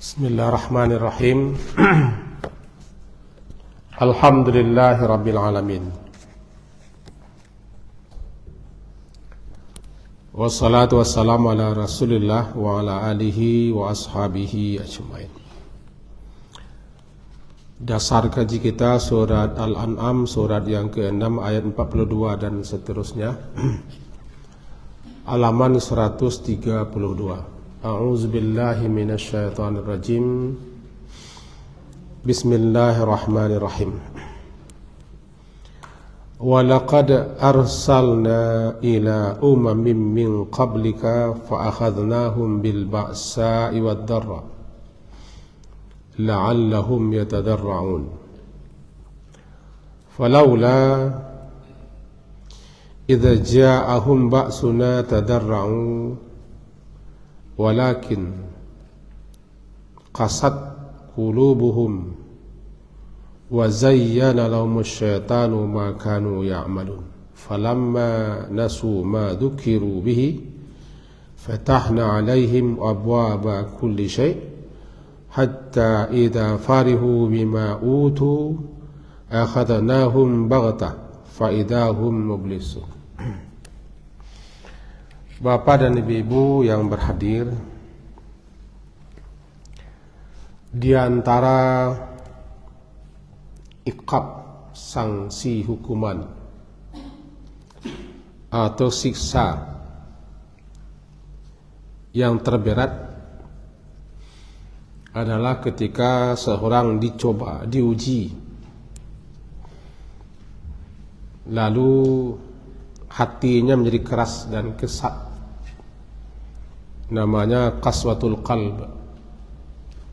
Bismillahirrahmanirrahim. Alhamdulillahi rabbil alamin. Wassalatu wassalamu ala Rasulillah wa ala alihi wa ashabihi ajmain. Dasar kaji kita surat Al-An'am, surat yang ke-6 ayat 42 dan seterusnya. Halaman 132. A'udzu billahi minasyaitonir rajim. Bismillahirrahmanirrahim. Wa laqad arsalna ila umamin min qablika fa akhadnahum bil ba'sa'i wad dharra la'allahum yatadarra'un. Falawla idza ja'ahum ba'suna tadarra'u walakin qasat qulubuhum wa zayyana lahumus syaitanu ma kanu ya'malun falamma nasu ma dhukiru bihi fatahna 'alaihim abwaaba kulli syai' hatta idza farihu bima utu akhadnahum baghtah fa idahum mublisun. Bapak dan ibu-ibu yang berhadir, di antara iqab, sanksi hukuman atau siksa yang terberat adalah ketika seorang dicoba, diuji, lalu hatinya menjadi keras dan kesat. Namanya qaswatul qalb.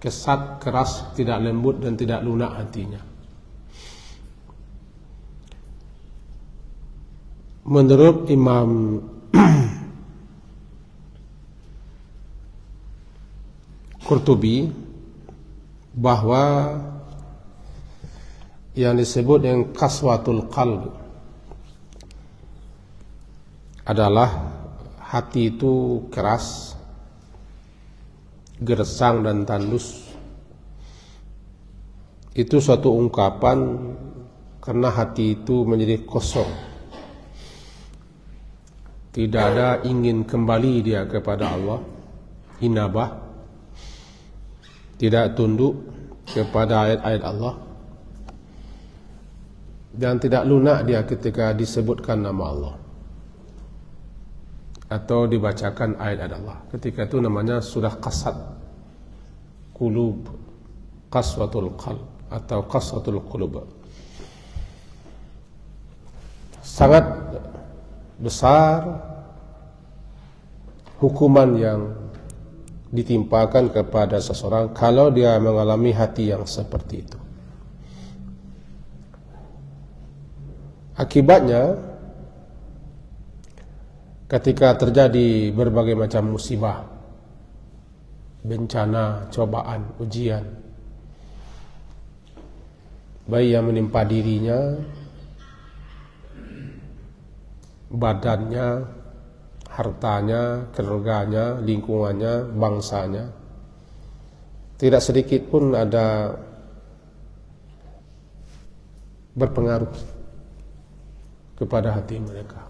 Kesat, keras, tidak lembut dan tidak lunak hatinya. Menurut Imam Qurtubi, bahwa yang disebut dengan qaswatul qalb adalah hati itu keras, gersang dan tandus. Itu suatu ungkapan karena hati itu menjadi kosong, tidak ada ingin kembali dia kepada Allah, inabah, tidak tunduk kepada ayat-ayat Allah, dan tidak lunak dia ketika disebutkan nama Allah atau dibacakan ayat Allah. Ketika itu namanya sudah qasat qulub, qaswatul qalb atau qaswatul qulub. Sangat besar hukuman yang ditimpakan kepada seseorang kalau dia mengalami hati yang seperti itu. Akibatnya, ketika terjadi berbagai macam musibah, bencana, cobaan, ujian, baik yang menimpa dirinya, badannya, hartanya, keluarganya, lingkungannya, bangsanya, tidak sedikit pun ada berpengaruh kepada hati mereka.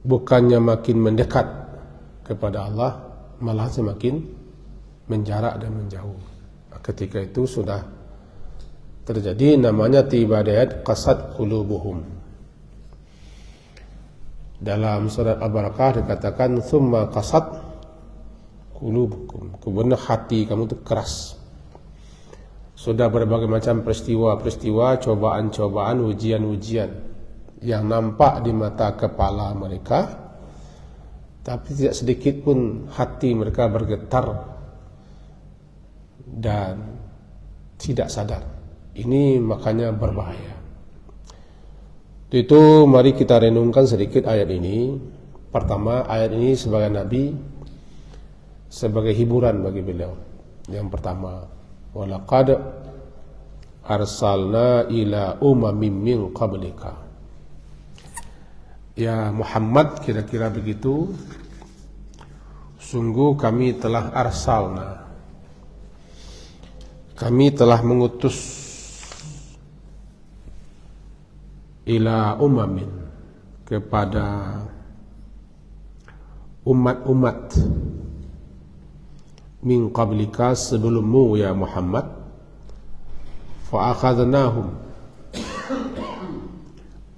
Bukannya makin mendekat kepada Allah, malah semakin menjarak dan menjauh. Ketika itu sudah terjadi namanya tiba ayat qasat qulubuhum. Dalam surat Al-Baqarah dikatakan tsumma qasat qulubukum. Kemudian hati kamu itu keras. Sudah berbagai macam peristiwa-peristiwa, cobaan-cobaan, ujian-ujian yang nampak di mata kepala mereka, tapi tidak sedikit pun hati mereka bergetar dan tidak sadar. Ini makanya berbahaya. Itu mari kita renungkan sedikit ayat ini. Pertama, ayat ini sebagai Nabi, sebagai hiburan bagi beliau. Yang pertama, walaqad arsalna ila umamin min qablika. Ya Muhammad, kira-kira begitu, sungguh kami telah arsalna, kami telah mengutus ila umamin, kepada umat-umat min qablika, sebelummu ya Muhammad, fa akhadnahum,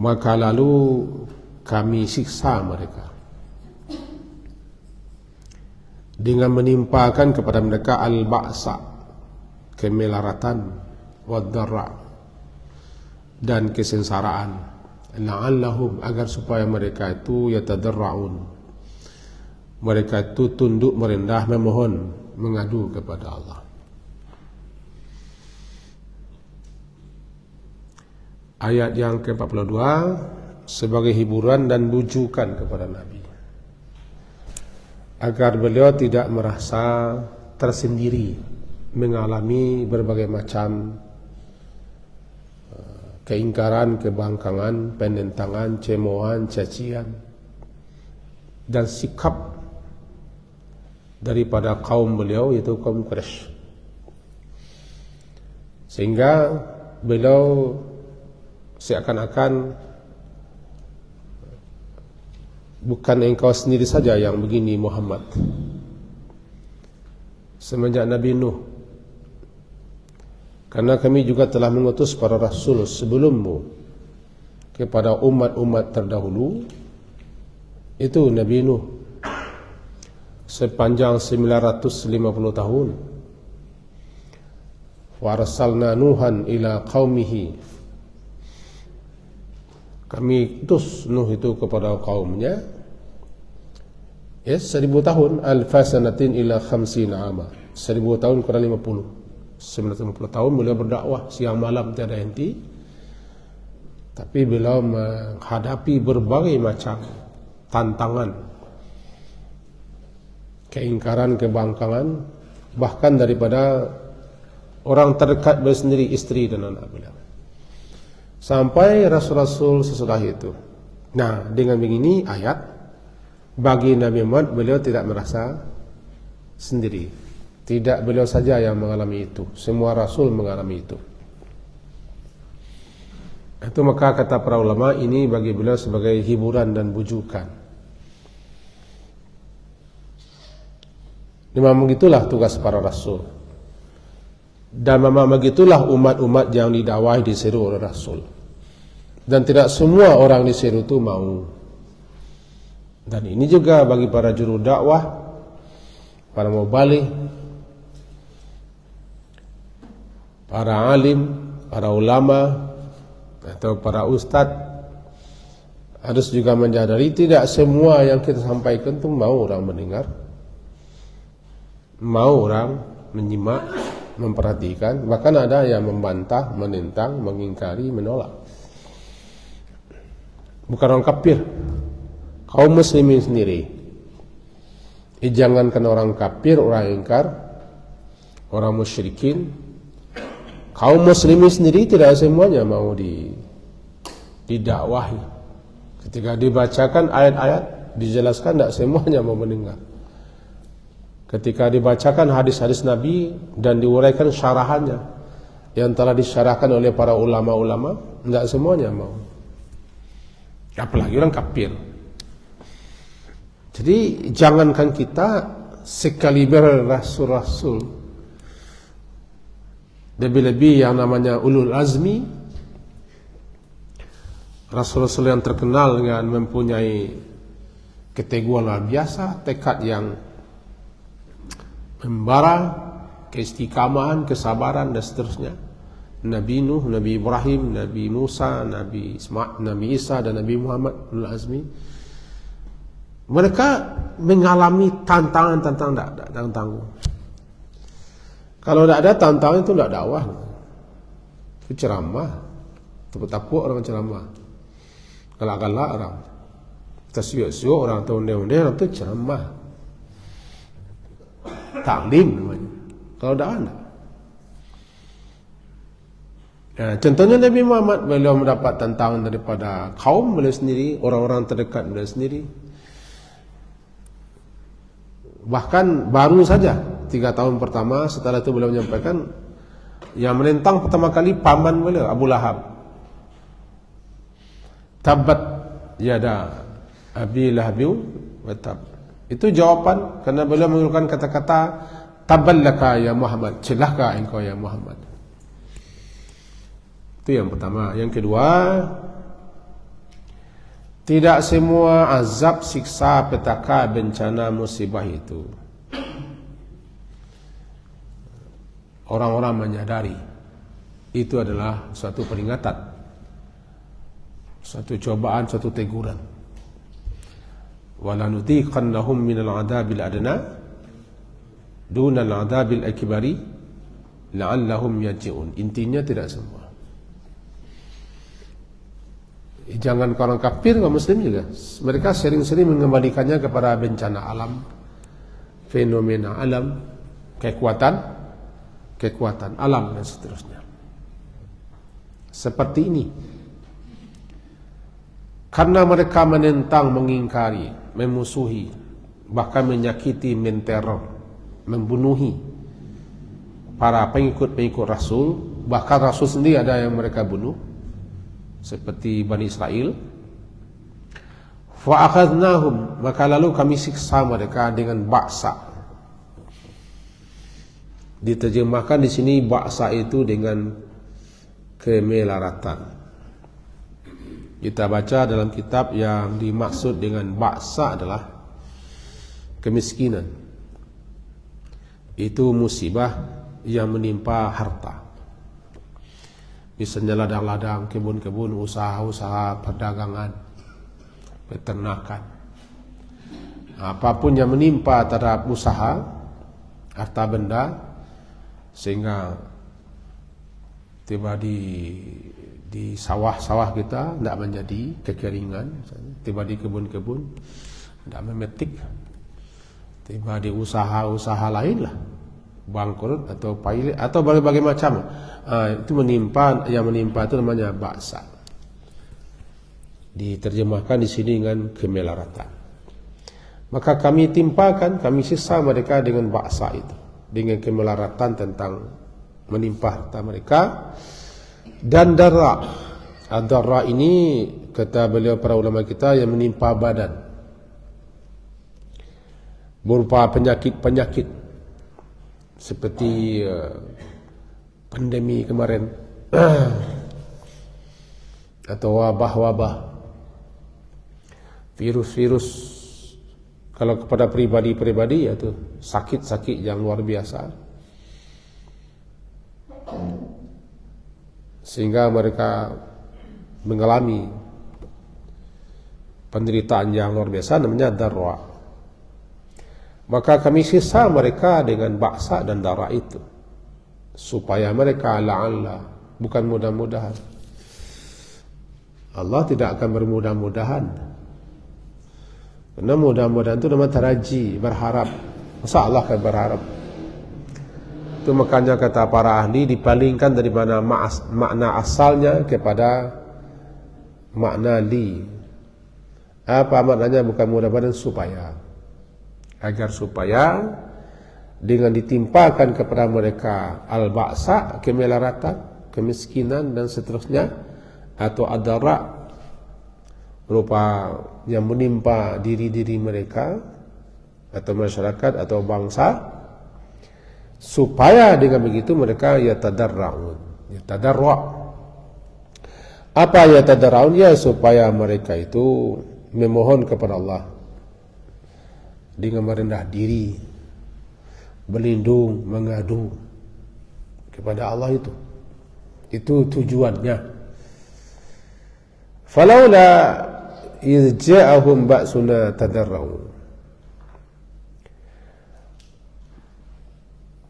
maka lalu kami siksa mereka dengan menimpakan kepada mereka al-ba'sa, kemelaratan, wad-dharra, dan kesengsaraan, la'allahum, agar supaya mereka itu yatadarra'un, mereka itu tunduk merendah, memohon, mengadu kepada Allah. Ayat yang ke-42 sebagai hiburan dan bujukan kepada Nabi, agar beliau tidak merasa tersendiri mengalami berbagai macam keingkaran, kebangkangan, penentangan, cemoohan, cacian, dan sikap daripada kaum beliau, yaitu kaum Quraisy. Sehingga beliau seakan-akan bukan engkau sendiri saja yang begini Muhammad. Semenjak Nabi Nuh, karena kami juga telah mengutus para rasul sebelummu kepada umat-umat terdahulu, itu Nabi Nuh sepanjang 950 tahun. Wa arsalna Nuhan ila qaumihi, kami utus Nuh itu kepada kaumnya 1000 tahun, alfasanatin ila khamsina ama, 1000 tahun kurang 50, 950 tahun beliau berdakwah siang malam tiada henti. Tapi beliau menghadapi berbagai macam tantangan, keingkaran, kebangkangan, bahkan daripada orang terdekat beliau sendiri, istri dan anak beliau, sampai rasul-rasul sesudah itu. Nah, dengan begini ayat, bagi Nabi Muhammad, beliau tidak merasa sendiri. Tidak beliau saja yang mengalami itu, semua rasul mengalami itu. Itu maka kata para ulama, ini bagi beliau sebagai hiburan dan bujukan. Memang begitulah tugas para rasul, dan memang begitulah umat-umat yang didakwahi, diseru oleh rasul. Dan tidak semua orang diseru itu mau. Dan ini juga bagi para juru dakwah, para mubaligh, para alim, para ulama, atau para ustadz, harus juga menyadari tidak semua yang kita sampaikan itu mau orang mendengar, mau orang menyimak, memperhatikan. Bahkan ada yang membantah, menentang, mengingkari, menolak. Bukan orang kafir, kaum muslimin sendiri. Jangankan orang kafir, orang ingkar, orang musyrikin, kaum muslimin sendiri tidak semuanya mau didakwahi. Ketika dibacakan ayat-ayat, dijelaskan, tidak semuanya mau mendengar. Ketika dibacakan hadis-hadis Nabi dan diuraikan syarahannya yang telah disyarahkan oleh para ulama-ulama, tidak semuanya mau. Apalagi orang kafir. Jadi jangankan kita, sekaliber rasul-rasul, lebih-lebih yang namanya ulul azmi, rasul-rasul yang terkenal dengan mempunyai keteguhan luar biasa, tekad yang membara, keistiqamahan, kesabaran, dan seterusnya. Nabi Nuh, Nabi Ibrahim, Nabi Musa, Nabi Ismail, Nabi Isa, dan Nabi Muhammad ulul azmi. Mereka mengalami tantangan-tantangan tidak tanggung. Kalau tidak ada tantangan itu tidak dakwah. Itu ceramah, tepuk-tepuk orang ceramah, galak-galak orang, tersiuk-siuk orang, onde-onde orang, itu ceramah, taklim namanya. Kalau tidak ada. Nah, contohnya Nabi Muhammad, beliau mendapat tantangan daripada kaum beliau sendiri, orang-orang terdekat beliau sendiri. Bahkan baru saja 3 tahun pertama setelah itu beliau menyampaikan, yang menentang pertama kali paman beliau Abu Lahab. Tabbat yada abi lahabin wa tab. Itu jawaban karena beliau menggunakan kata-kata taballaka ya Muhammad, celaka engkau ya Muhammad. Itu yang pertama. Yang kedua, tidak semua azab, siksa, petaka, bencana, musibah itu orang-orang menyadari itu adalah suatu peringatan, suatu cobaan, suatu teguran. Wala nutiqannahum minal adabil adna dunal adabil akbari la'allahum yarji'un. Intinya tidak semua. Jangan orang kafir, kaum muslim juga. Mereka sering-sering mengembalikannya kepada bencana alam, fenomena alam, kekuatan alam dan seterusnya. Seperti ini. Karena mereka menentang, mengingkari, memusuhi, bahkan menyakiti, menteror, membunuhi para pengikut-pengikut Rasul. Bahkan Rasul sendiri ada yang mereka bunuh, seperti Bani Israel. Fa'akhadnahum, maka lalu kami siksa mereka dengan ba'sa. Diterjemahkan di sini ba'sa itu dengan kemelaratan. Kita baca dalam kitab yang dimaksud dengan ba'sa adalah kemiskinan. Itu musibah yang menimpa harta. Misalnya ladang-ladang, kebun-kebun, usaha-usaha perdagangan, peternakan. Apapun yang menimpa terhadap usaha, harta benda, sehingga tiba di sawah-sawah kita tidak menjadi kekeringan, tiba di kebun-kebun tidak memetik, tiba di usaha-usaha lain lah bangkrut atau pilot atau berbagai macam. Itu menimpa, yang menimpa itu namanya ba'sa. Diterjemahkan di sini dengan kemelaratan. Maka kami timpakan, kami siksa mereka dengan ba'sa itu, dengan kemelaratan tentang menimpa harta mereka. Dan darra. Ad-darra ini kata beliau para ulama kita yang menimpa badan, berupa penyakit-penyakit seperti pandemi kemarin atau wabah-wabah, virus-virus. Kalau kepada pribadi-pribadi yaitu sakit-sakit yang luar biasa, sehingga mereka mengalami penderitaan yang luar biasa, namanya darwa. Maka kami siksa mereka dengan ba'sa dan darah itu, supaya mereka la'alla, bukan mudah-mudahan. Allah tidak akan bermudah-mudahan. Karena mudah-mudahan itu nama taraji, berharap. Masa Allah akan berharap? Itu makanya kata para ahli dipalingkan dari mana makna asalnya kepada makna li. Apa maknanya? Bukan mudah-mudahan, supaya, agar supaya dengan ditimpakan kepada mereka al-ba'sa, kemelaratan, kemiskinan dan seterusnya, atau ad-darra, berupa yang menimpa diri-diri mereka atau masyarakat atau bangsa, supaya dengan begitu mereka yatadarra'un. Apa yatadarra'un? Ya, supaya mereka itu memohon kepada Allah dengan merendah diri, berlindung, mengadu kepada Allah. Itu tujuannya. Falaula idh ja'ahum ba'suna tadarra'u.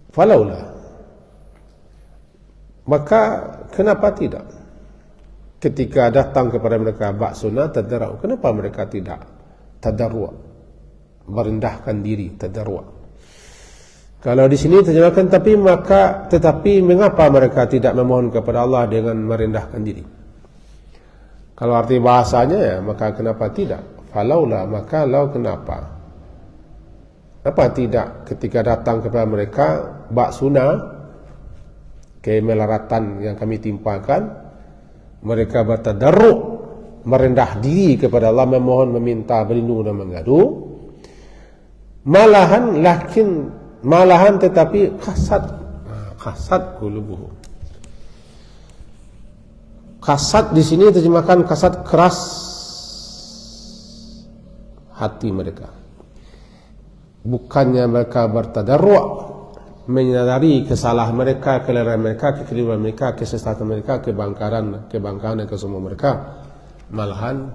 Falaula, maka kenapa tidak ketika datang kepada mereka ba'suna tadarra'u, kenapa mereka tidak tadarru', merendahkan diri, tadarru'? Kalau di sini terjemahkan tetapi mengapa mereka tidak memohon kepada Allah dengan merendahkan diri? Kalau arti bahasanya ya, maka kenapa tidak? Falaula, maka lau kenapa? Apa tidak ketika datang kepada mereka bak sunnah kemelaratan yang kami timpakan, mereka bertadarruk, merendah diri kepada Allah, memohon, meminta berlindung dan mengadu, malahan tetapi kasat qulubuhum. Kasat di sini terjemahkan kasat, keras hati mereka. Bukannya mereka bertadarruk, menyadari kesalahan mereka, kelelahan mereka, kekeliruan mereka, kesesatan mereka, kebangkaran dan kesombongan mereka. Malahan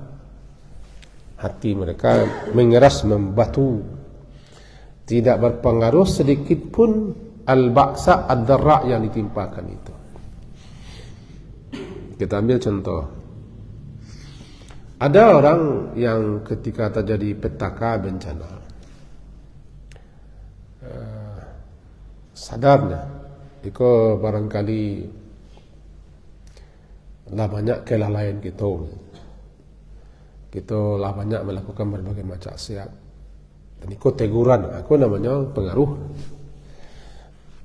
hati mereka mengeras, membatu. Tidak berpengaruh sedikit pun al-ba'sa ad-darra yang ditimpakan itu. Kita ambil contoh. Ada orang yang ketika terjadi petaka bencana, sadarnya itu barangkali lah banyak kelalaian kita lah banyak melakukan berbagai macam maksiat, dan ikut teguran, aku namanya pengaruh,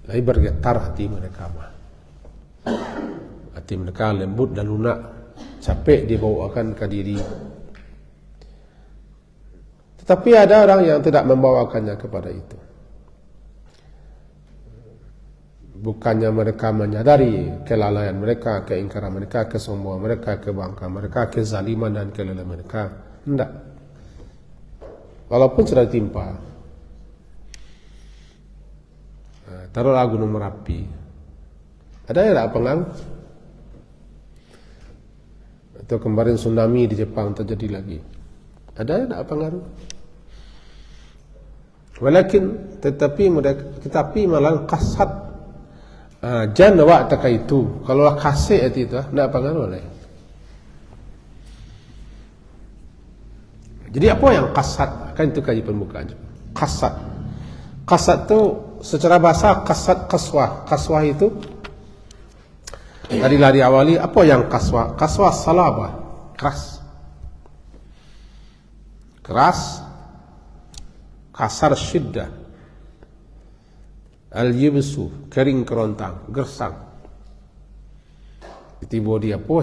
lalu bergetar hati mereka mah. Hati mereka lembut dan lunak, capek dibawakan ke diri. Tetapi ada orang yang tidak membawakannya kepada itu. Bukannya mereka menyadari kelalaian mereka, keingkaran mereka, kesombongan mereka, kebangkang mereka, kezaliman dan kelelahan mereka. Tidak. Walaupun sudah ditimpa. Taruhlah Gunung Merapi. Ada yang tidak pengaruh? Atau kemarin tsunami di Jepang terjadi lagi. Ada yang tidak pengaruh? Tetapi malah kasat jangan waktu itu. Kalau kasih itu tidak pengaruh lah. Jadi apa yang kasat? Kan itu kaji pembukaan. Kasat itu secara bahasa kaswah itu tadi lari awali. Apa yang kaswah? Kaswah salabah, keras, kasar syiddah, al-yibsu, kering kerontang, gersang. Tiba di apa?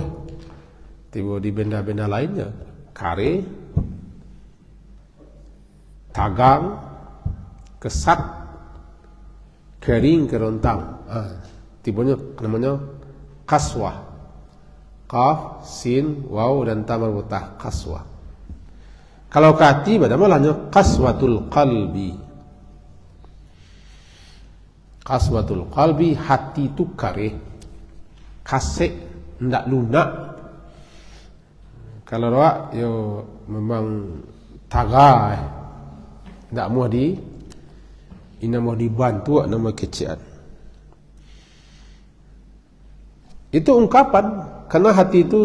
Tiba di benda-benda lainnya, kare, tagang, kesat, kering kerontang. Tibanya namanya kaswah. Qaf, sin, waw dan ta marbutah, kaswah. Kalau kati pada malahnya kaswatul qalbi. Kaswatul qalbi, hati itu kare, kasek, ndak lunak. Kalau roak yo memang tagai, ndak mau ina mau dibantu nama kecian. Itu ungkapan, karena hati itu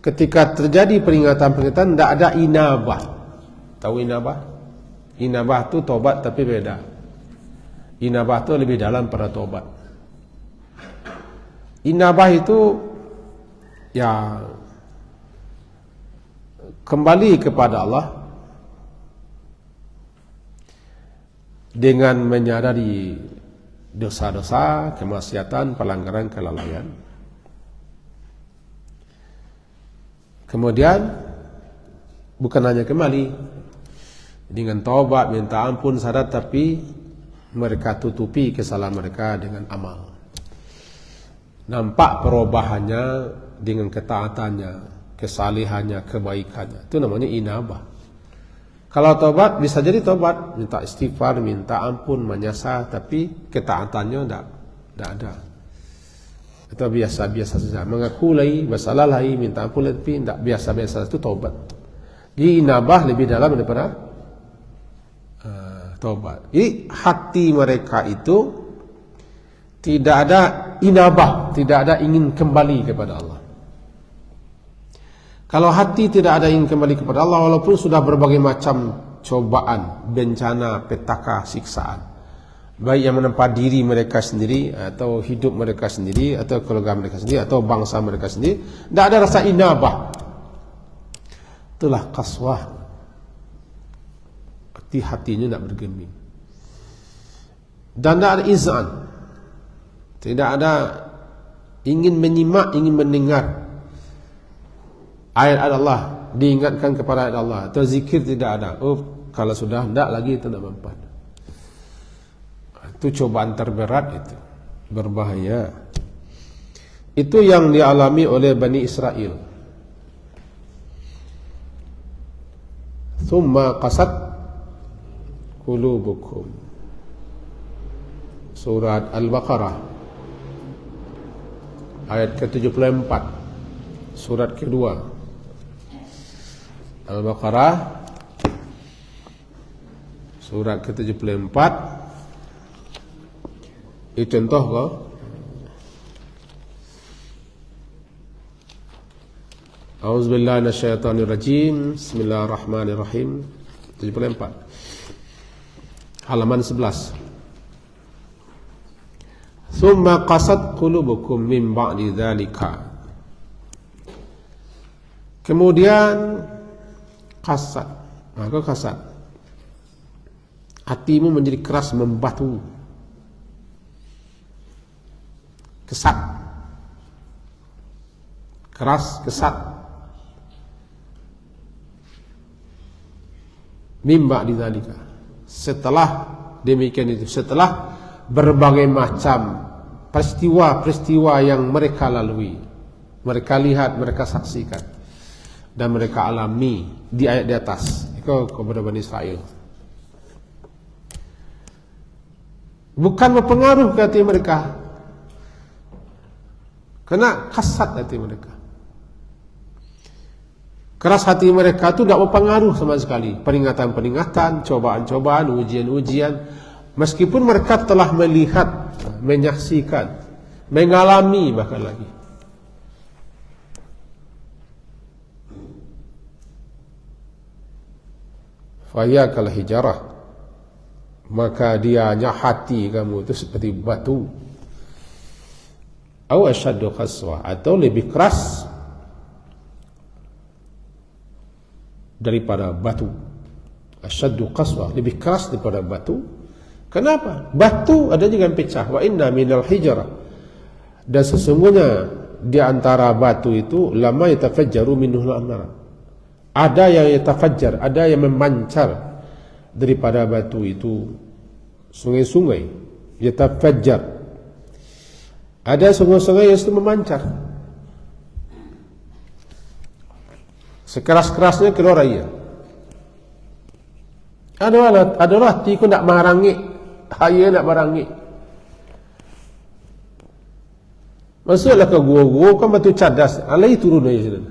ketika terjadi peringatan-peringatan tidak ada inabah. Tahu inabah? Inabah itu tobat tapi beda. Inabah itu lebih dalam pada tobat. Inabah itu ya kembali kepada Allah dengan menyadari dosa-dosa, kemaksiatan, pelanggaran, kelalaian. Kemudian bukan hanya kembali dengan taubat, minta ampun, sadar, tapi mereka tutupi kesalahan mereka dengan amal. Nampak perubahannya dengan ketaatannya, kesalihannya, kebaikannya. Itu namanya inabah. Kalau tobat bisa jadi tobat, minta istighfar, minta ampun, menyesal, tapi ketaatannya tidak ada. Itu biasa-biasa saja. Mengaku lagi, bersalah lagi, minta ampun, tapi tidak biasa-biasa, itu tobat. Jadi inabah lebih dalam daripada tobat. Jadi hati mereka itu tidak ada inabah, tidak ada ingin kembali kepada Allah. Kalau hati tidak ada ingin kembali kepada Allah, walaupun sudah berbagai macam cobaan, bencana, petaka, siksaan, baik yang menempa diri mereka sendiri, atau hidup mereka sendiri, atau keluarga mereka sendiri, atau bangsa mereka sendiri, tidak ada rasa inabah. Itulah kaswah, hatinya nak bergeming. Dan tidak ada izan, tidak ada ingin menyimak, ingin mendengar ayat Allah, diingatkan kepada ayat Allah atau zikir, tidak ada. Kalau sudah tidak lagi itu tidak mempan. Itu cobaan terberat, itu berbahaya. Itu yang dialami oleh Bani Israel. Thumma qasat qulubukum. Surat Al-Baqarah ayat ke-74, surat kedua. Al-Baqarah surat ke-74. Ini contoh kau. A'udzubillahi minasyaitonirrajim. Bismillahirrahmanirrahim. 74. Halaman 11. Tsumma qasat qulubukum min ba'di dzalika. Kemudian qasat. Maka qasat. Hatimu menjadi keras, membatu. Kesat. Keras, kesat. Mimba di dzalika. Setelah demikian itu, setelah berbagai macam peristiwa-peristiwa yang mereka lalui, mereka lihat, mereka saksikan, dan mereka alami di ayat di atas, itu kepada Bani Israel. Bukan berpengaruh ke hati mereka, kena kasat hati mereka. Keras hati mereka itu tidak berpengaruh sama sekali. Peringatan-peringatan, cobaan-cobaan, ujian-ujian, meskipun mereka telah melihat, menyaksikan, mengalami bahkan lagi. Fayakal hijarah, maka dianya hati kamu itu seperti batu. Aw asyaddu qaswa, atau lebih keras daripada batu. Asyaddu qaswa, lebih keras daripada batu. Kenapa? Batu ada juga yang pecah. Wa inna minal hijarah, dan sesungguhnya di antara batu itu lama yatafajjaru minhul anhar. Ada yang yatafajjar, ada yang memancar daripada batu itu sungai-sungai. Yatafajjar, ada sungai-sungai yang memancar. Sekeras-kerasnya keluar air. Adalah hatiku nak marangi, air nak marangi. Masuklah ke gua-gua, kan batu cadas, alai turun air sudah.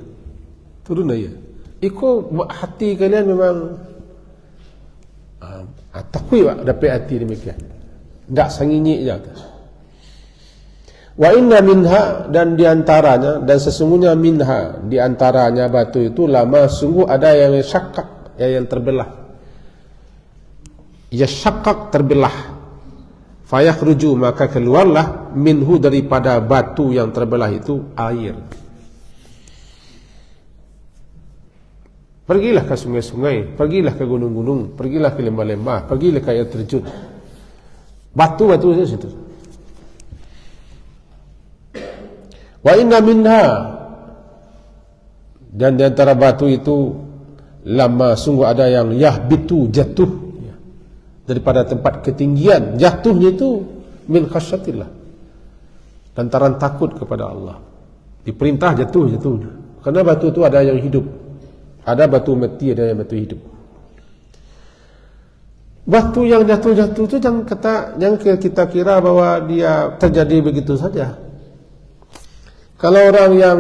Turun air. Iko hati kalian memang takui dapat hati demikian. Tak sanginyi je atas. Wa inna minha, dan diantaranya, dan sesungguhnya minha, diantaranya batu itu lama sungguh ada yang syakkak, yang terbelah. Ya syakkak, terbelah. Fayakhruju, maka keluarlah minhu, daripada batu yang terbelah itu air. Pergilah ke sungai-sungai, pergilah ke gunung-gunung, pergilah ke lembah-lembah, pergilah ke air terjun. Batu-batu saja situ. Wa inna minha, dan di antara batu itu lama sungguh ada yang yahbitu, jatuh daripada tempat ketinggian. Jatuhnya itu min khasyatillah, lantaran takut kepada Allah. Diperintah jatuh. Karena batu itu ada yang hidup, ada batu mati, ada yang batu hidup. Batu yang jatuh-jatuh itu yang kita kira bahwa dia terjadi begitu saja. Kalau orang yang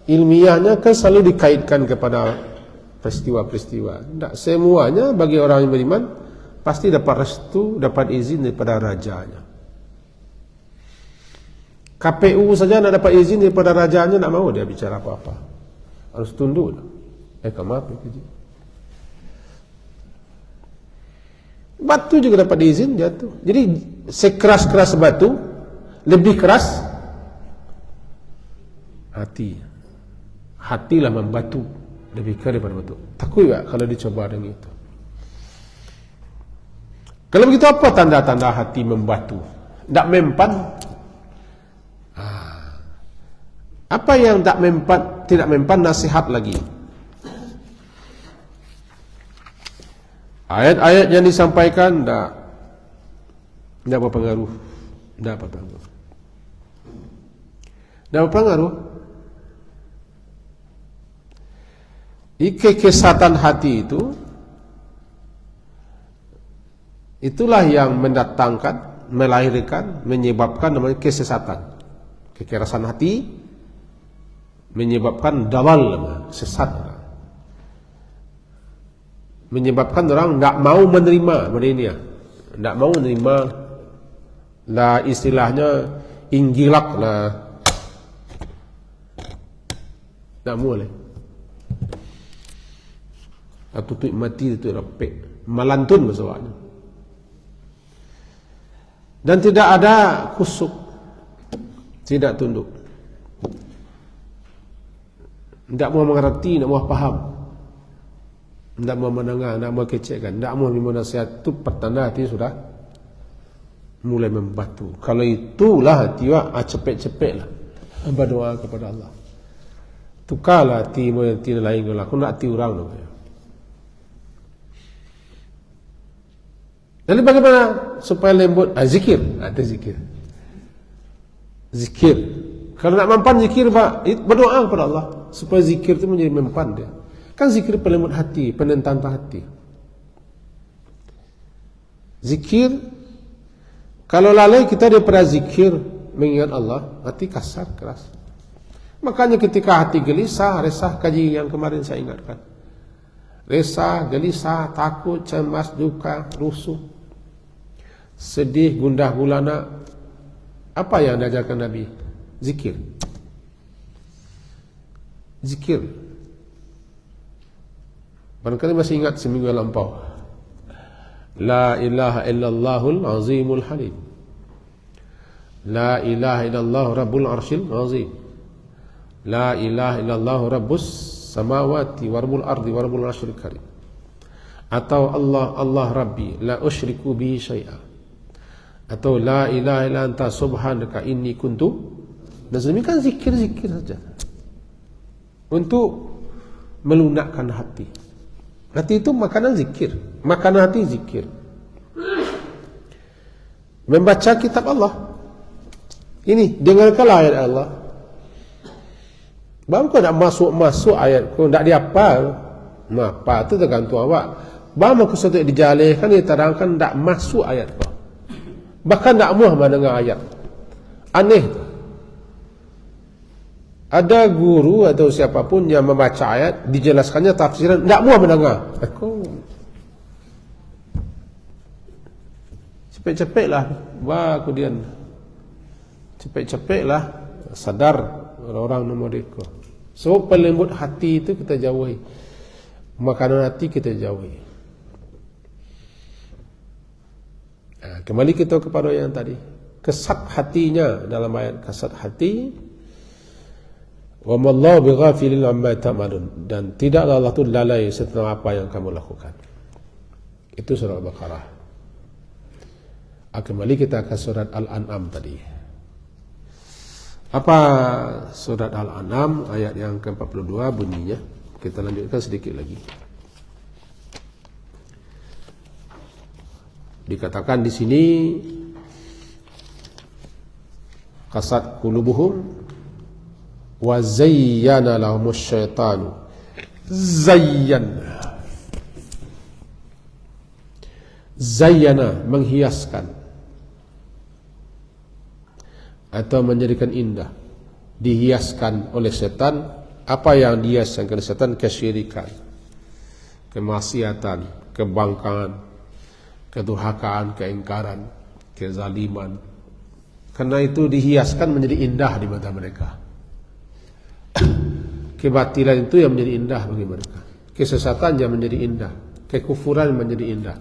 ilmiahnya kan selalu dikaitkan kepada peristiwa-peristiwa. Tidak semuanya bagi orang yang beriman pasti dapat restu, dapat izin daripada rajanya. KPU saja nak dapat izin daripada rajanya, nak mau dia bicara apa-apa, harus tunduk. Maaf. Batu juga dapat izin jatuh. Jadi sekeras-keras batu, lebih keras hatilah membatu, lebih keras daripada batu. Takut tak kalau dicoba dengan itu? Kalau begitu apa tanda-tanda hati membatu? Tak mempan. Apa yang tak mempan, tidak mempan, nasihat lagi. Ayat-ayat yang disampaikan tak berpengaruh. Tak berpengaruh. Tak berpengaruh. Kekesatan hati itu, itulah yang mendatangkan, melahirkan, menyebabkan namanya kesesatan. Kekerasan hati menyebabkan dalal, sesat. Menyebabkan orang tidak mau menerima mereka, tidak mau menerima lah, istilahnya inggilak lah, tidak boleh. Tutup mati itu repek, melantun maksudnya. Dan tidak ada kusuk, tidak tunduk, tidak mau mengerti, tidak mau paham, tidak mau mendengar, tidak mau kecekkan, tidak mau menerima nasihat. Itu pertanda hati sudah mulai membatu. Kalau itulah hati cepet-cepetlah berdoa kepada Allah. Tukarlah hati yang tidak lain kalau aku nak hati orang tu. Jadi bagaimana supaya lembut? Zikir. Ada zikir. Zikir. Kalau nak mempan zikir, berdoa kepada Allah supaya zikir itu menjadi mempan dia. Kan zikir pelembut hati, penentang hati. Zikir, kalau lalai kita daripada zikir mengingat Allah, hati kasar, keras. Makanya ketika hati gelisah, resah, kaji yang kemarin saya ingatkan. Resah, gelisah, takut, cemas, duka, rusuh, sedih, gundah gulana. Apa yang diajarkan Nabi? Zikir. Zikir. Barangkali masih ingat seminggu yang lampau. La ilaha illallahul azimul halim. La ilaha illallah rabbul arshil azim. La ilaha illallah rabbus samawati warbul ardi warbul arshil karim. Atau Allah Rabbi la usyriku bihi syai'a. Atau la ilaha illa anta subhanaka inni kuntu. Dan sedemikian zikir-zikir saja untuk melunakkan hati. Hati itu makanan zikir, makanan hati zikir. Membaca kitab Allah. Ini dengarkanlah ayat Allah. Baru kau nak masuk ayat, kau tak dihafal. Apa itu tergantung awak. Baru kau sesuatu dijalihkan, diterangkan, tak masuk ayat kau. Bahkan tak mahu mendengar ayat. Aneh. Ada guru atau siapapun yang membaca ayat, dijelaskannya tafsiran, tak mahu mendengar. Aku cepet-cepetlah, aku dian. Cepet-cepetlah sadar orang nomor itu. So pelembut hati itu kita jauhi. Makanan hati kita jauhi. Kembali kita kepada yang tadi. Kesat hatinya dalam ayat kesat hati. Wa mallahu bighafilin amma ta'malun. Dan tidaklah Allah itu lalai tentang apa yang kamu lakukan. Itu surah Al-Baqarah. Kembali kita ke surat Al-An'am tadi. Apa surat Al-An'am ayat yang ke-42 bunyinya? Kita lanjutkan sedikit lagi. Dikatakan di sini qasat qulubuhum wa zayyana lahumus syaitanu zayyana menghiaskan atau menjadikan indah, dihiaskan oleh setan. Apa yang dihiaskan oleh setan? Kesyirikan, kemaksiatan, kebangkangan, kedurhakaan, keingkaran, kezaliman. Karena itu dihiaskan menjadi indah di mata mereka. Kebatilan itu yang menjadi indah bagi mereka. Kesesatan yang menjadi indah. Kekufuran menjadi indah.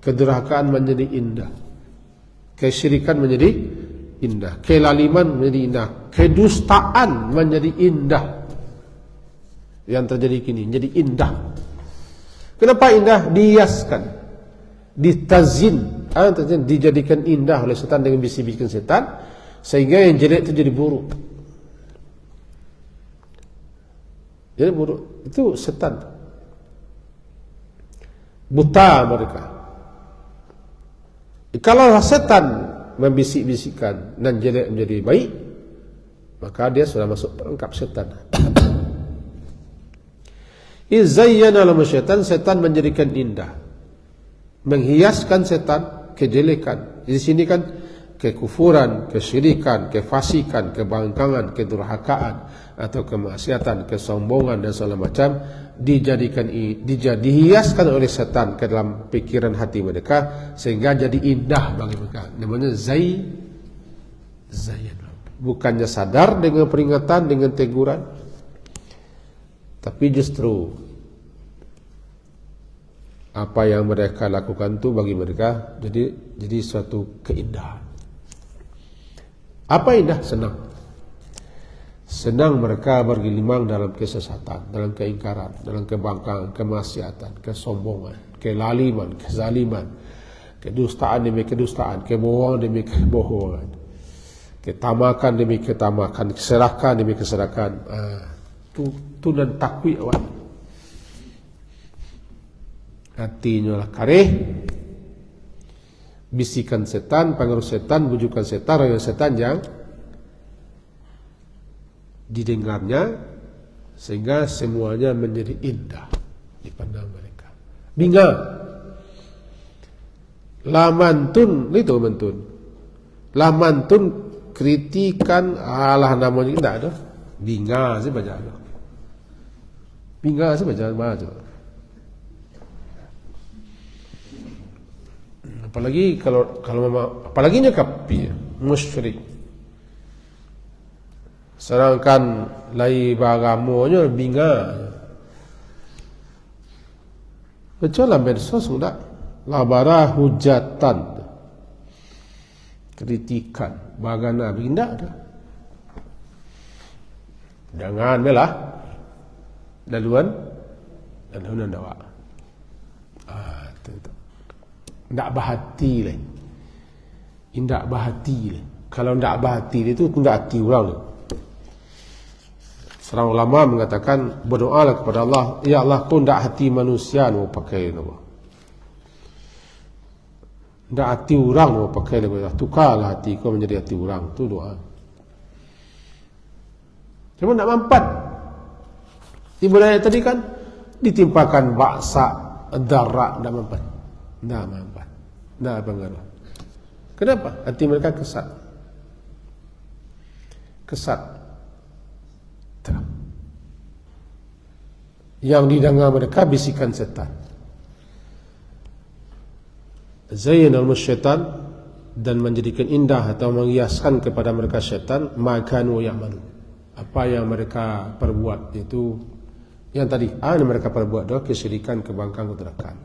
Kedurhakaan menjadi indah. Kesyirikan menjadi indah. Kelaliman menjadi indah. Kedustaan menjadi indah. Yang terjadi kini menjadi indah. Kenapa indah? Dihiaskan. ditazin, dijadikan indah oleh setan dengan bisikan setan, sehingga yang jelek itu jadi buruk. Jadi buruk itu setan. Buta mereka. Kalau setan membisik-bisikkan dan jelek menjadi baik, maka dia sudah masuk perangkap setan. Izayyana lahum syaitan, setan menjadikan indah, menghiaskan setan kejelekan. Di sini kan kekufuran, kesyirikan, kefasikan, kebangkangan, kedurhakaan atau kemaksiatan, kesombongan dan segala macam dihiaskan oleh setan ke dalam pikiran hati mereka sehingga jadi indah bagi mereka. Namanya zayyan. Bukannya sadar dengan peringatan, dengan teguran, tapi justru apa yang mereka lakukan itu bagi mereka jadi suatu keindahan. Apa indah? Senang mereka bergelimang dalam kesesatan, dalam keingkaran, dalam kebangkangan, kemaksiatan, kesombongan, kelaliman, kezaliman, kedustaan demi kedustaan, kebohongan demi kebohongan, ketamakan demi ketamakan, keserakan demi keserakan. Tu dan takwi awak. Hatinya lah kareh, bisikan setan, pengaruh setan, bujukan setan, rayu setan yang didengarnya sehingga semuanya menjadi indah dipandang mereka. Binga, lamantun itu mantun, lamantun kritikan Allah namanya tidak ada. Binga sih baca ada. Binga sih baca baca. Apalagi kalau apalagi nyakapi musyrik. Sedangkan lai bagamonya binga. Kecuali medsos sudah labara hujatan, kritikan, bagana binda ada. Jangan belah daluan dan hunan dawa. Ndak bahati le. Indak bahati le. Kalau ndak bahati itu ndak hati orang le. Seorang ulama mengatakan berdoalah kepada Allah, ya Allah kau ndak hati manusia mau pakai nama. Ndak hati orang mau pakai nama. Tukarlah hati kau menjadi hati orang. Itu doa. Cuma ndak mampat. Ibadah tadi kan ditimpakan baksa darah ndak mampat. Ndak mampat. Ndak pengaruh. Kenapa? Hati mereka kesat. Yang didengar mereka bisikan setan. Zayyana lahum syaitan, dan menjadikan indah atau menghiaskan kepada mereka syaitan makanu ya'malu. Apa yang mereka perbuat itu yang tadi mereka perbuat adalah kesyirikan, kebangkangan, kedurhakaan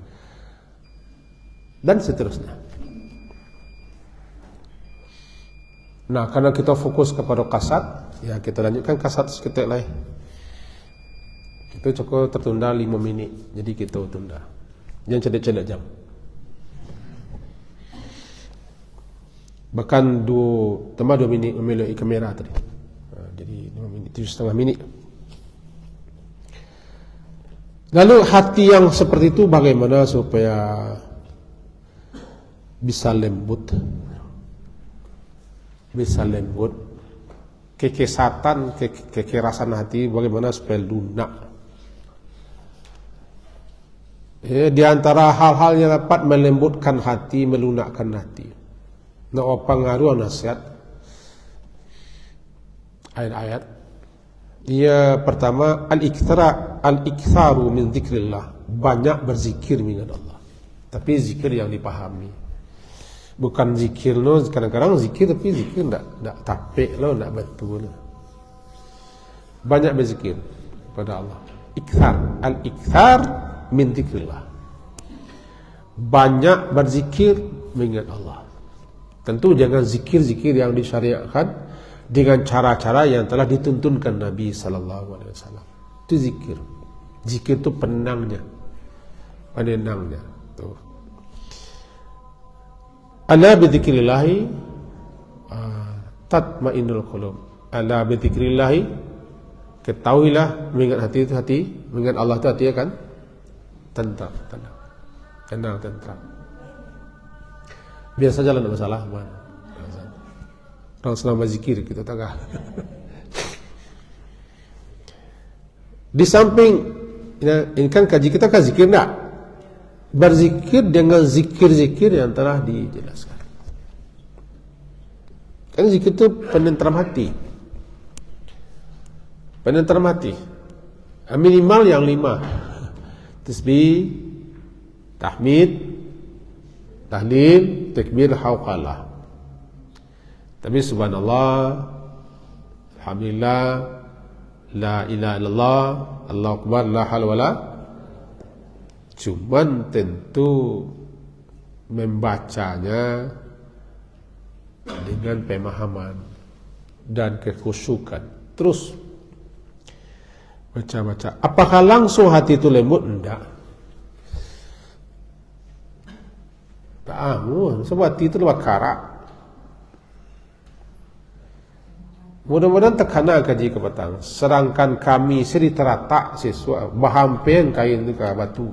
dan seterusnya. Nah, karena kita fokus kepada kasat, ya kita lanjutkan kasat seketik lain. Itu cukup tertunda 5 minit, jadi kita tunda. Jangan cedek-cedek jam. Bahkan 2 minit memiliki kamera tadi. Jadi 5 minit, 7,5 minit. Lalu hati yang seperti itu bagaimana supaya bisa lembut, kekesatan, kekerasan hati bagaimana supaya lunak. Di antara hal-hal yang dapat melembutkan hati, melunakkan hati, nah pengaruh nasihat ayat-ayat. Ia pertama al-iktharu min dzikrillah, banyak berzikir mengingat Allah. Tapi zikir yang dipahami. Bukan zikir lo, kadang-kadang zikir tapi zikir enggak tapik lo, enggak betul. Banyak berzikir kepada Allah. Al-ikthar min dzikrillah. Banyak berzikir mengingat Allah. Tentu jangan zikir-zikir yang disyariatkan dengan cara-cara yang telah dituntunkan Nabi sallallahu alaihi wasallam. Itu zikir. Zikir itu penenangnya. Tuh. Ala bi dzikrillah tatmainnul qulub. Ala bi dzikrillah, ketahuilah mengingat hati itu hati, mengingat Allah itu hati akan tentram, tenang, tentram. Biar saja lah, tidak masalah. Orang selama zikir kita tengah. Di samping ini kan kaji kita kan zikir nak berzikir dengan zikir-zikir yang telah dijelaskan. Kan zikir itu penentram hati. Penentram hati. Minimal yang 5. Tasbih, tahmid, tahlil, takbir, hauqalah. Tapi subhanallah, alhamdulillah, la ilaha illallah, Allahu akbar, la haula wala. Cuman tentu membacanya dengan pemahaman dan kekhusyukan. Terus baca-baca. Apakah langsung hati itu lembut? Enggak. Sebab hati itu lebih karak. Mudah-mudahan terkena kaji ke petang. Serangkan kami seri teratak siswa bahampian kain itu ke batu.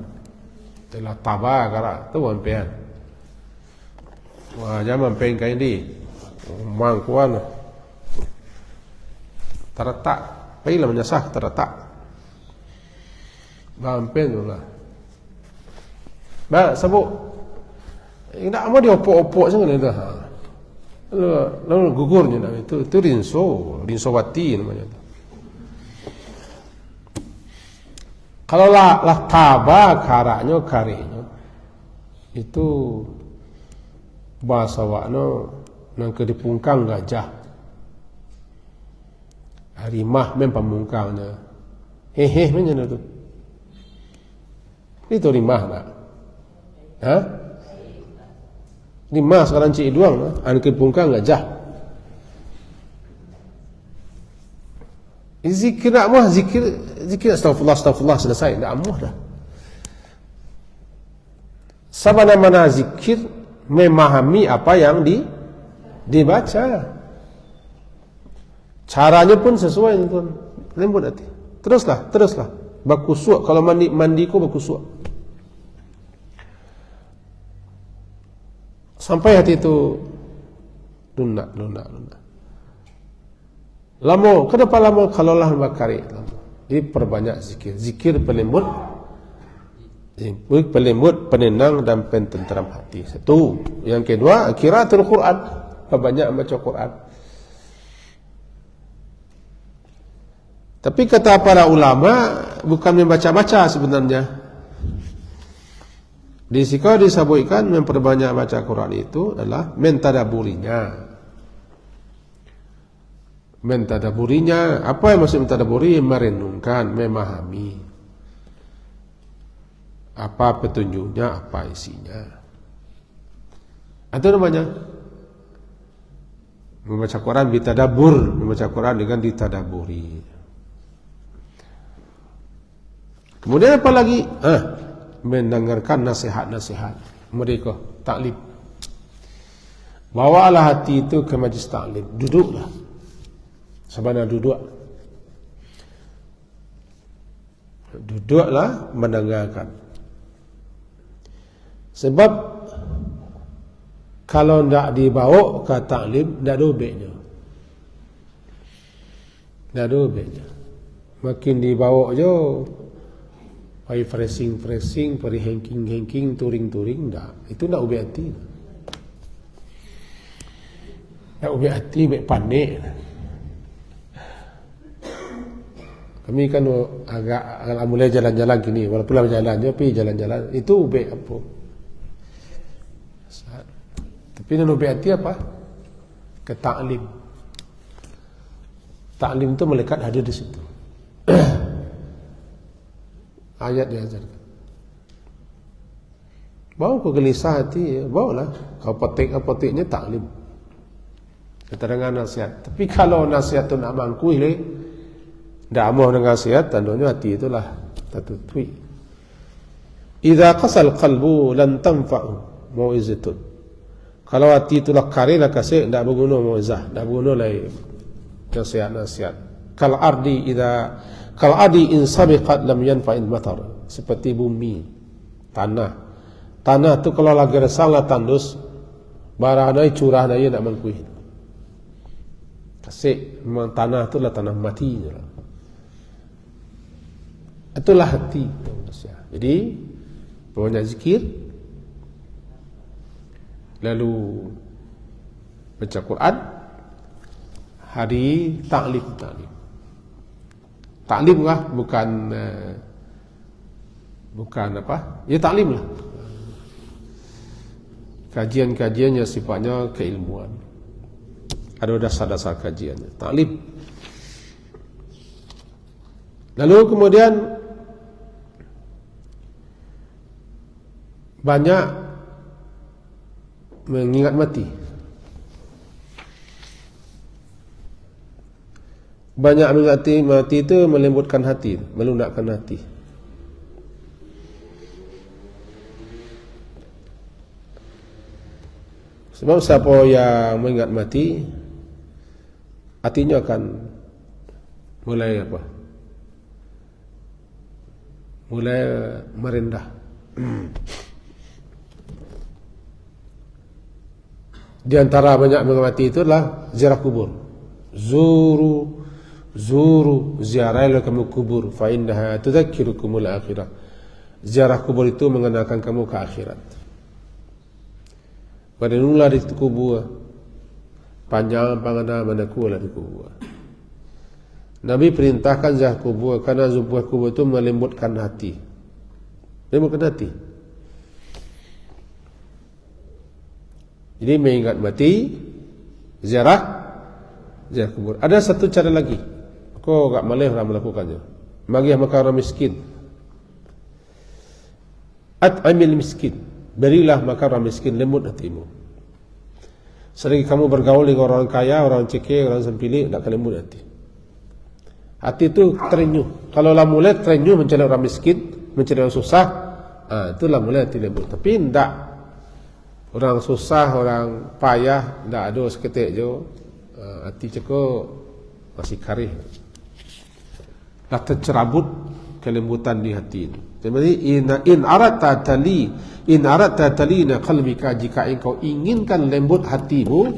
Telah tabah karak. Itu bahampian. Wah, jangan bahampian kain di. Mangkuan. Teratak. Baiklah menyasah teratak. Bahampian tu lah. Baik, sebut. Tak mau dia opok-opok sangat ni dah. Lalu gugurnya nama itu rinso wati namanya itu. Kalau lah tabah karaknya kareknya itu bahasa wakno nang kedipungkang gajah harimah mem pamungkangnya hehe macam itu. Itu rimah nak. Ha? Rimah sekarang cik duang, anak pungkang gajah. Zikir nak mah zikir astagfirullah selesai, dah amuh dah. Sabana-mana zikir memahami apa yang dibaca. Caranya pun sesuai tuan. Lembut hati. Teruslah. Bakusuk kalau mandi ku bakusuk. Sampai hati itu lunak. Lama, kenapa lama? Kalau lah bakari lama. Jadi perbanyak zikir. Zikir pelembut, penenang dan pententram hati. Satu. Yang kedua, qiraatul Quran. Perbanyak baca Quran. Tapi kata para ulama, bukan membaca-baca sebenarnya. Disiko disebutkan memperbanyak baca Quran itu adalah mentadaburinya. Apa yang maksud mentadaburi? Merenungkan, memahami apa petunjuknya, apa isinya. Itu namanya membaca Quran bitadabur, membaca Quran dengan ditadaburi. Kemudian apa lagi? Mendengarkan nasihat-nasihat mereka, taklim. Bawalah hati itu ke majlis taklim. Duduklah. Sabana duduklah mendengarkan. Sebab kalau tidak dibawa ke taklim, tidak ada obeknya. Makin dibawa je pai freshing, pari hangking, touring dah. Itu nak ubi hati. Nak ubi hati, baik panik. Kami kan agak mulai jalan-jalan kini, walaupun lah jalannya, tapi jalan-jalan itu ubi apa? Tapi nak ubi hati apa? Ke taklim. Taklim itu melekat hadir di situ. Ayat diajarkan. Bawa ke gelisah hati, bawalah. Kalau petiknya taklim. Keterangan nasihat. Tapi kalau nasihat itu nak mangkui, tidak mahu dengan nasihat, tandanya hati itulah tertutupi. Idza qasal qalbu lan tanfa'u mau'izatun Kalau hati itulah karilah kasih, tidak berguna mu'izah, tidak berguna lagi nasihat-nasihat. Kal ardi in sabiqat lam yanfa'il matar. Seperti bumi, tanah tu kalau lagi resanglah tandus, baranai curah naya nak mengkuih. Kasih memang tanah tu lah tanah mati. Itulah hati manusia. Jadi banyak zikir, lalu baca Quran, hari taklim. Taklim lah, bukan apa? Ya taklim lah. Kajian-kajian yang sifatnya keilmuan. Ada dasar-dasar kajiannya. Taklim. Lalu kemudian banyak mengingat mati. Banyak mengingat mati itu melembutkan hati, melunakkan hati. Sebab siapa yang mengingat mati, hatinya akan mulai apa? Mulai merendah. Di antara banyak mengamati itu adalah ziarah kubur. Zuru ziarahlah kamu kubur, fa innaha tudzakirukumul akhirah. Ziarah kubur itu mengenalkan kamu ke akhirat. Pada nulah di kubur, panjang pangana manakulah di kubur. Nabi perintahkan ziarah kubur karena ziarah kubur itu melembutkan hati. Melembutkan hati. Jadi mengingat mati, ziarah kubur. Ada satu cara lagi. Kau tak boleh orang melakukannya. Bagi makan orang miskin. At'amil miskin. Berilah makan orang miskin, lembut hatimu. Selagi kamu bergaul dengan orang kaya, orang cekik, orang sempilik, tak akan lembut hati. Hati itu terenyuh. Kalau lah mulai terenyuh mencari orang miskin, mencari orang susah, itulah mulai hati lembut. Tapi tidak. Orang susah, orang payah, tidak ada seketik je, hati cekuk masih karih. Dah tercerabut kelembutan di hati ini. Jadi in aratta talina qalbika, jika engkau inginkan lembut hatimu,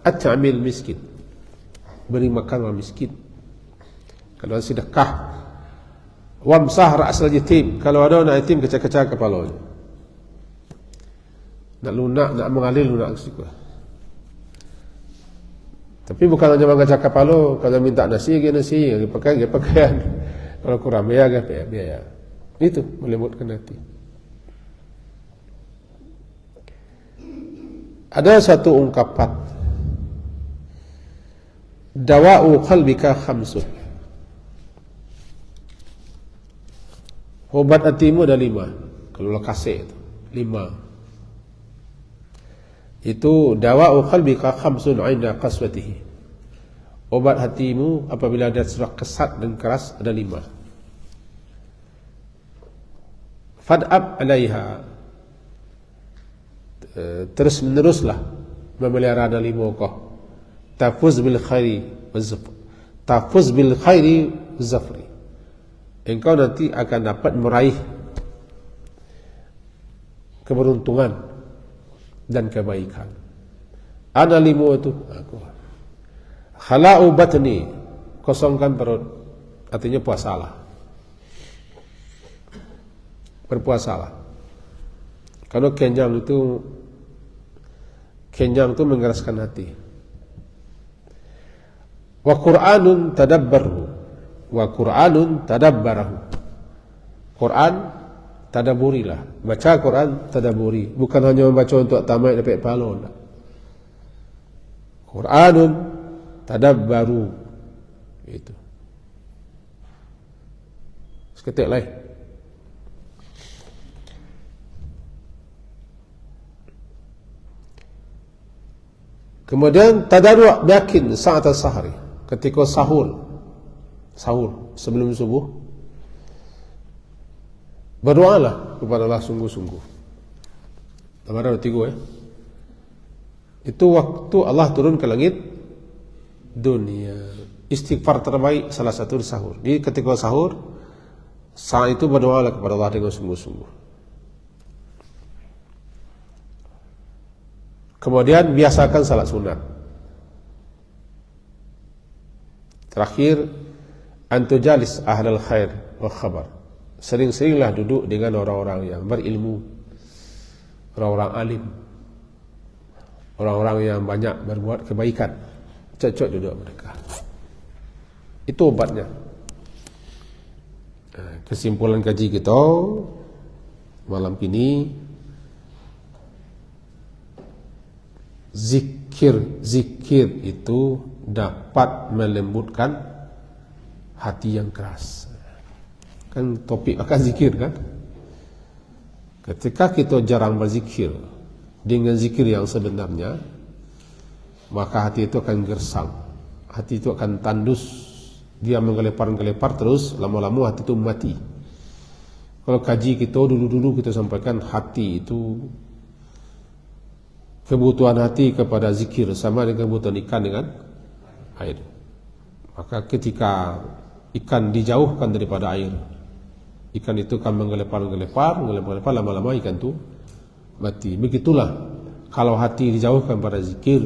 at'amil miskin, beri makan orang miskin. Kalau sedekah, wamsah ra'sal yatim, kalau ada anak yatim kecak-kecak kepalanya. Nak lunak, nak mengalir lunak suka. Tapi bukan hanya mengajak kepala, kalau minta nasi, lagi pakaian. Kalau kurang biaya. Itu melembutkan hati. Ada satu ungkapan, dawa'u qalbika khamsun. Obat hatimu ada 5. Kalau kasih itu 5. Itu dawa'u qalbika khamsun 'inda qaswatihi. Obat hatimu apabila ada sudah kesat dan keras ada 5. Fad'ab 'alaiha. Terus meneruslah memelihara ada 5 kau. Tafuz bil khairi waz-zafr. Tafuz bil khairi waz-zafri. Engkau nanti akan dapat meraih keberuntungan dan kebaikan. Ada 5 itu. Khala'u batni, kosongkan perut. Artinya puasalah. Berpuasalah. Kalau kenyang itu mengeraskan hati. Wa Qur'anun tadabbarhu. Wa Qur'anun tadabbarahu. Quran tadaburilah. Baca Quran tadaburi. Bukan hanya membaca untuk tamat dapat pahala. Quranun tadabbaru. Itu. Seketik lain. Kemudian tadarru' yakin saat as-sahri. Ketika sahur sebelum subuh, berdoalah kepada Allah sungguh-sungguh. Ada 3 Itu waktu Allah turun ke langit dunia. Istighfar terbaik salah satu sahur. Jadi ketika sahur, saat itu berdoalah kepada Allah dengan sungguh-sungguh. Kemudian biasakan salat sunat. Terakhir, antujalis ahlal khair wa khabar. Sering-seringlah duduk dengan orang-orang yang berilmu, orang-orang alim, orang-orang yang banyak berbuat kebaikan. Cocok duduk mereka. Itu obatnya. Kesimpulan kaji kita malam ini, zikir itu dapat melembutkan hati yang keras. Kan topik akan zikir kan. Ketika kita jarang berzikir dengan zikir yang sebenarnya, maka hati itu akan gersang, hati itu akan tandus. Dia menggelepar-gelepar terus, lama-lama hati itu mati. Kalau kaji kita dulu-dulu kita sampaikan, hati itu, kebutuhan hati kepada zikir sama dengan kebutuhan ikan dengan air. Maka ketika ikan dijauhkan daripada air, ikan itu akan menggelepar-gelepar, lama-lama ikan itu mati. Begitulah kalau hati dijauhkan pada zikir,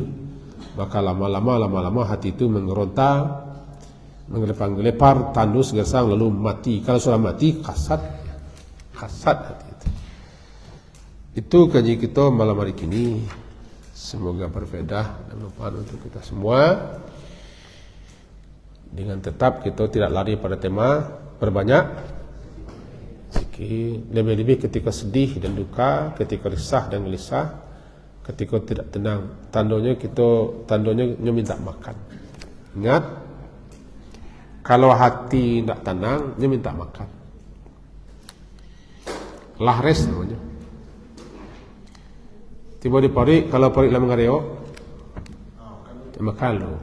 maka lama-lama hati itu mengeronta, menggelepar-gelepar, tandus, gersang, lalu mati. Kalau sudah mati, kasat hati itu. Itu kaji kita malam hari ini. Semoga berfaedah dan manfaat untuk kita semua. Dengan tetap kita tidak lari pada tema berbanyak zikir. Lebih-lebih ketika sedih dan duka, ketika risah dan gelisah, ketika tidak tenang, tandanya minta makan. Ingat, kalau hati tidak tenang, dia minta makan. Lahres namanya. Tiba di parik, kalau parik lama ngareo, makan lo,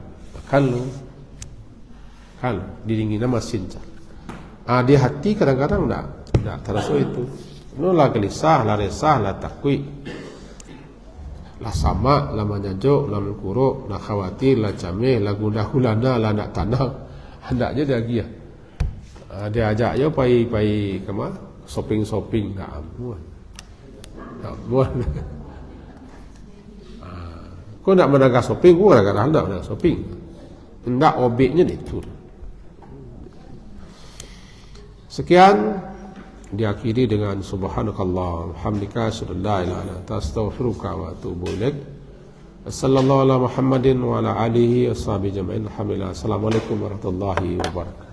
didingin masin. Di hati kadang-kadang tidak terasa itu. Lah gelisah, lah resah, lah takwi, lah sama, lah menyajuk, lah mengkuruk, lah khawatir, lah cameh, lah gundah hulana, lah nak tanang. Hendaknya dia lagi ya. Dia ajak ya pai kemana? Shopping tak amuan. Kau nak menaga shopping, kau kadang-kadang hendak menaga shopping. Hendak objeknya itu. Sekian diakhiri dengan subhanakallah walhamdulillah asyhadu an la ilaha illa anta astaghfiruka wa atubu ilaik. Sallallahu ala Muhammadin wa ala alihi washabihi jami'in. Alhamdulillah. Assalamualaikum warahmatullahi wabarakatuh.